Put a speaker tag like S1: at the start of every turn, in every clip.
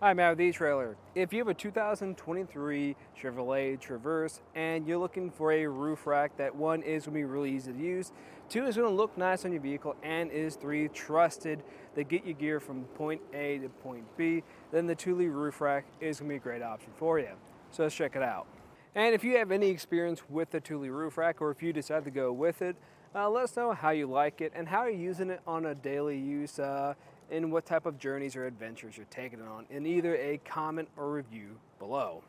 S1: Hi, Matt with etrailer. If you have a 2023 Chevrolet Traverse and you're looking for a roof rack that one is going to be really easy to use, two is going to look nice on your vehicle, and is three trusted to get your gear from point A to point B, then the Thule Roof Rack is going to be a great option for you. So let's check it out. And if you have any experience with the Thule Roof Rack, or if you decide to go with it, let us know how you like it and how you're using it on a daily use, and what type of journeys or adventures you're taking it on in either a comment or review below.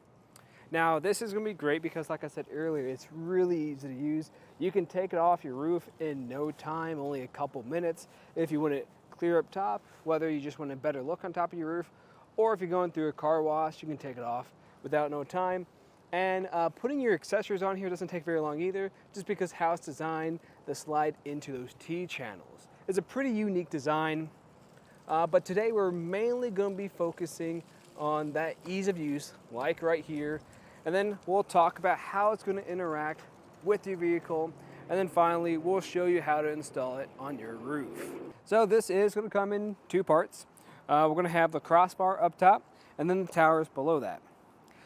S1: Now, this is going to be great because, like I said earlier, it's really easy to use. You can take it off your roof in no time, only a couple minutes. If you want it clear up top, whether you just want a better look on top of your roof, or if you're going through a car wash, you can take it off without no time. And putting your accessories on here doesn't take very long either, just because how it's designed to slide into those T-channels. It's a pretty unique design. But today we're mainly going to be focusing on that ease of use, like right here, and then we'll talk about how it's going to interact with your vehicle, and then finally we'll show you how to install it on your roof. So this is going to come in two parts. We're going to have the crossbar up top and then the towers below that.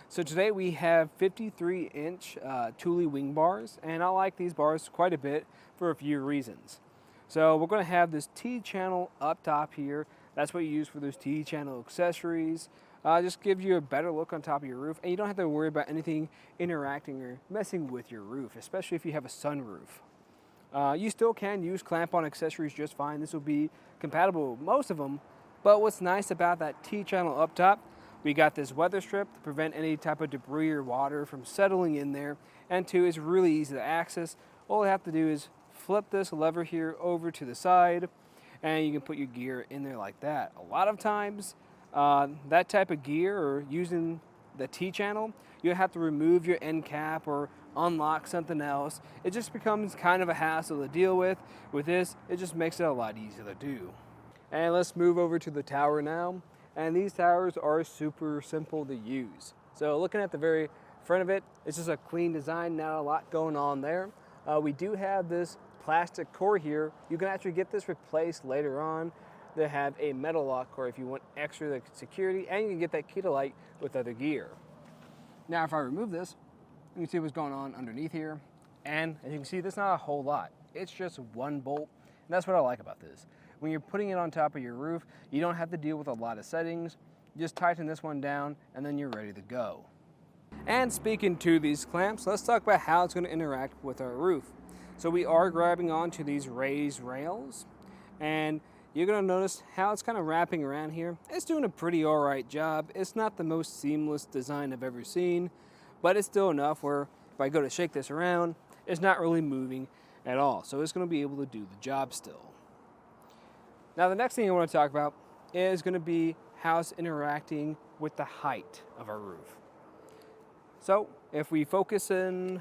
S1: So today we have 53-inch Thule WingBars, and I like these bars quite a bit for a few reasons. So we're going to have this T-channel up top here. That's what you use for those T-channel accessories. Just gives you a better look on top of your roof, and you don't have to worry about anything interacting or messing with your roof, especially if you have a sunroof. You still can use clamp-on accessories just fine. This will be compatible with most of them, but what's nice about that T-channel up top, we got this weather strip to prevent any type of debris or water from settling in there, and two, it's really easy to access. All you have to do is flip this lever here over to the side, and you can put your gear in there like that. A lot of times, that type of gear, or using the T-channel, you have to remove your end cap or unlock something else. It just becomes kind of a hassle to deal with. With this, it just makes it a lot easier to do. And let's move over to the tower now. And these towers are super simple to use. So looking at the very front of it, it's just a clean design, not a lot going on there. We do have this plastic core here. You can actually get this replaced later on to have a metal lock core if you want extra security, and you can get that key to light with other gear. Now if I remove this, you can see what's going on underneath here, and as you can see, there's not a whole lot. It's just one bolt, and that's what I like about this. When you're putting it on top of your roof, you don't have to deal with a lot of settings. Just tighten this one down and then you're ready to go. And speaking to these clamps, let's talk about how it's going to interact with our roof. So we are grabbing onto these raised rails, and you're going to notice how it's kind of wrapping around here. It's doing a pretty alright job. It's not the most seamless design I've ever seen, but it's still enough where if I go to shake this around, it's not really moving at all. So it's going to be able to do the job still. Now the next thing I want to talk about is going to be how it's interacting with the height of our roof. So if we focus in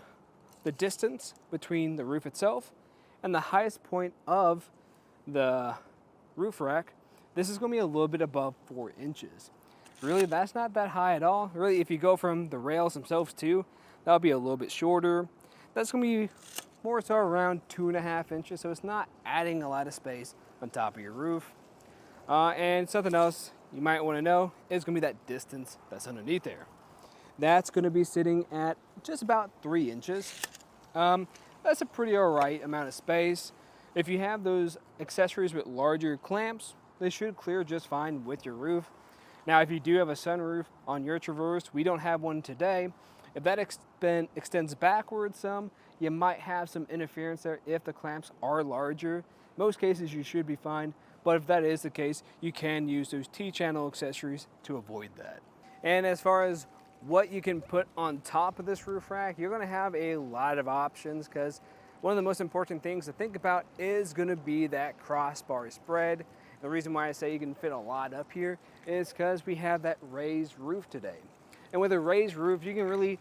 S1: the distance between the roof itself and the highest point of the roof rack, this is going to be a little bit above 4 inches. Really, that's not that high at all. Really, if you go from the rails themselves too, that'll be a little bit shorter. That's going to be more so around 2.5 inches, so it's not adding a lot of space on top of your roof. And something else you might want to know is going to be that distance that's underneath there. That's going to be sitting at just about 3 inches. That's a pretty alright amount of space. If you have those accessories with larger clamps, they should clear just fine with your roof. Now, if you do have a sunroof on your Traverse, we don't have one today. If that extends backwards some, you might have some interference there if the clamps are larger. Most cases you should be fine, but if that is the case, you can use those T-channel accessories to avoid that. And as far as what you can put on top of this roof rack, you're going to have a lot of options, because one of the most important things to think about is going to be that crossbar spread. The reason why I say you can fit a lot up here is because we have that raised roof today. And with a raised roof, you can really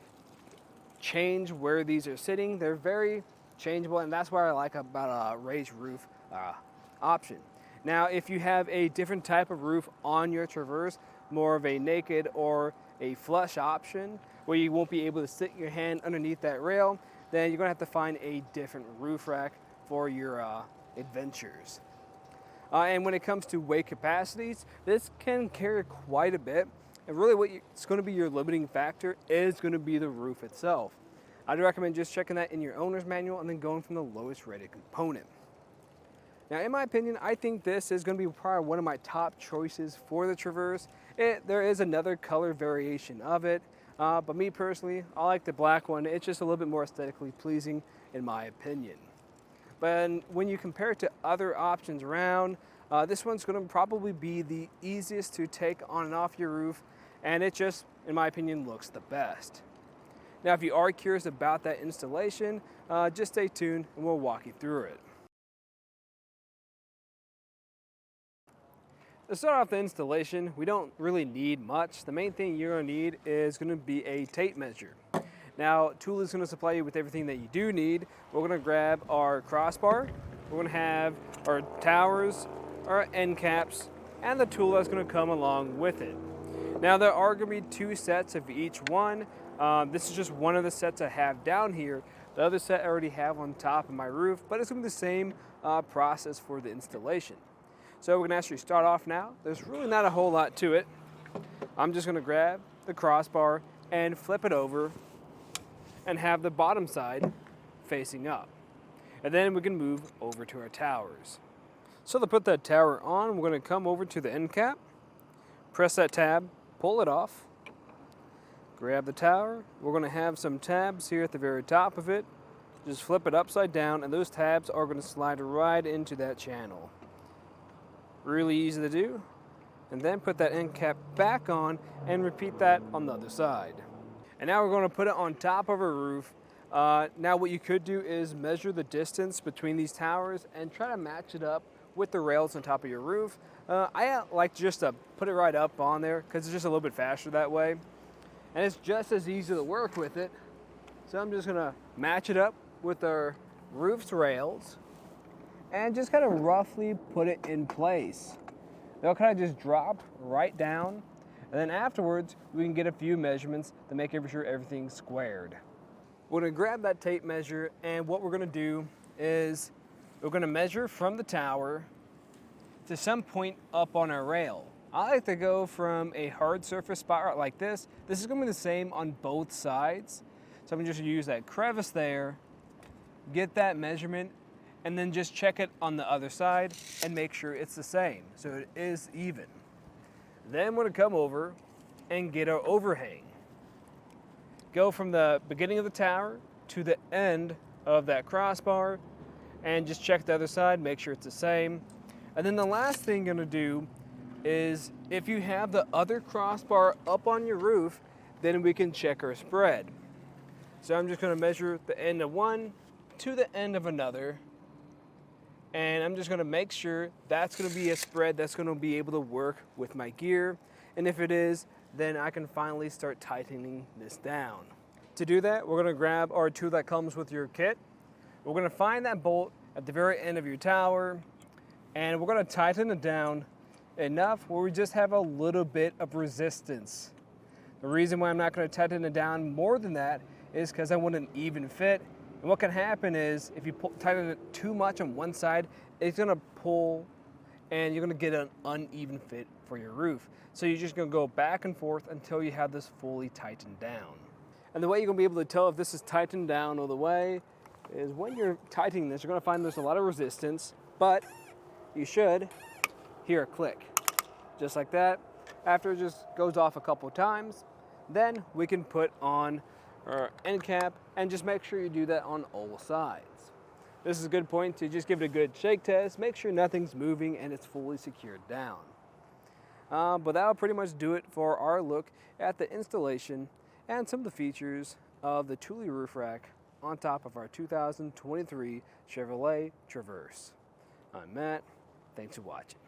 S1: change where these are sitting. They're very changeable, and that's what I like about a raised roof option. Now, if you have a different type of roof on your Traverse, more of a naked or a flush option, where you won't be able to sit your hand underneath that rail, then you're going to have to find a different roof rack for your adventures. And when it comes to weight capacities, this can carry quite a bit. And really what's going to be your limiting factor is going to be the roof itself. I'd recommend just checking that in your owner's manual and then going from the lowest rated component. Now, in my opinion, I think this is going to be probably one of my top choices for the Traverse. There is another color variation of it, but me personally, I like the black one. It's just a little bit more aesthetically pleasing in my opinion. But when you compare it to other options around, this one's going to probably be the easiest to take on and off your roof, and it just, in my opinion, looks the best. Now, if you are curious about that installation, just stay tuned and we'll walk you through it. To start off the installation, we don't really need much. The main thing you're going to need is going to be a tape measure. Now, Thule is going to supply you with everything that you do need. We're going to grab our crossbar, we're going to have our towers, our end caps, and the tool that's going to come along with it. Now, there are going to be 2 sets of each one. This is just one of the sets I have down here. The other set I already have on top of my roof, but it's going to be the same process for the installation. So we're going to actually start off now. There's really not a whole lot to it. I'm just going to grab the crossbar and flip it over and have the bottom side facing up. And then we can move over to our towers. So to put that tower on, we're going to come over to the end cap, press that tab, pull it off, grab the tower. We're going to have some tabs here at the very top of it. Just flip it upside down and those tabs are going to slide right into that channel. Really easy to do. And then put that end cap back on and repeat that on the other side. And now we're going to put it on top of our roof. Now what you could do is measure the distance between these towers and try to match it up with the rails on top of your roof. I like just to put it right up on there because it's just a little bit faster that way. And it's just as easy to work with it. So I'm just going to match it up with our roof's rails and just kind of roughly put it in place. They'll kind of just drop right down, and then afterwards we can get a few measurements to make sure everything's squared. We're going to grab that tape measure, and what we're going to do is we're going to measure from the tower to some point up on our rail. I like to go from a hard surface spot like this. This is going to be the same on both sides. So I'm going to just use that crevice there, get that measurement, and then just check it on the other side and make sure it's the same, so it is even. Then we're going to come over and get our overhang. Go from the beginning of the tower to the end of that crossbar and just check the other side, make sure it's the same. And then the last thing you're going to do is if you have the other crossbar up on your roof, then we can check our spread. So I'm just going to measure the end of one to the end of another. And I'm just going to make sure that's going to be a spread that's going to be able to work with my gear. And if it is, then I can finally start tightening this down. To do that, we're going to grab our tool that comes with your kit. We're going to find that bolt at the very end of your tower, and we're going to tighten it down enough where we just have a little bit of resistance. The reason why I'm not going to tighten it down more than that is because I want an even fit. And what can happen is if you tighten it too much on one side, it's going to pull and you're going to get an uneven fit for your roof. So you're just going to go back and forth until you have this fully tightened down. And the way you're going to be able to tell if this is tightened down all the way is when you're tightening this, you're going to find there's a lot of resistance, but you should hear a click. Just like that. After it just goes off a couple of times, then we can put on our end cap and just make sure you do that on all sides. This is a good point to just give it a good shake test, make sure nothing's moving and it's fully secured down. But that'll pretty much do it for our look at the installation and some of the features of the Thule Roof Rack on top of our 2023 Chevrolet Traverse. I'm Matt, thanks for watching.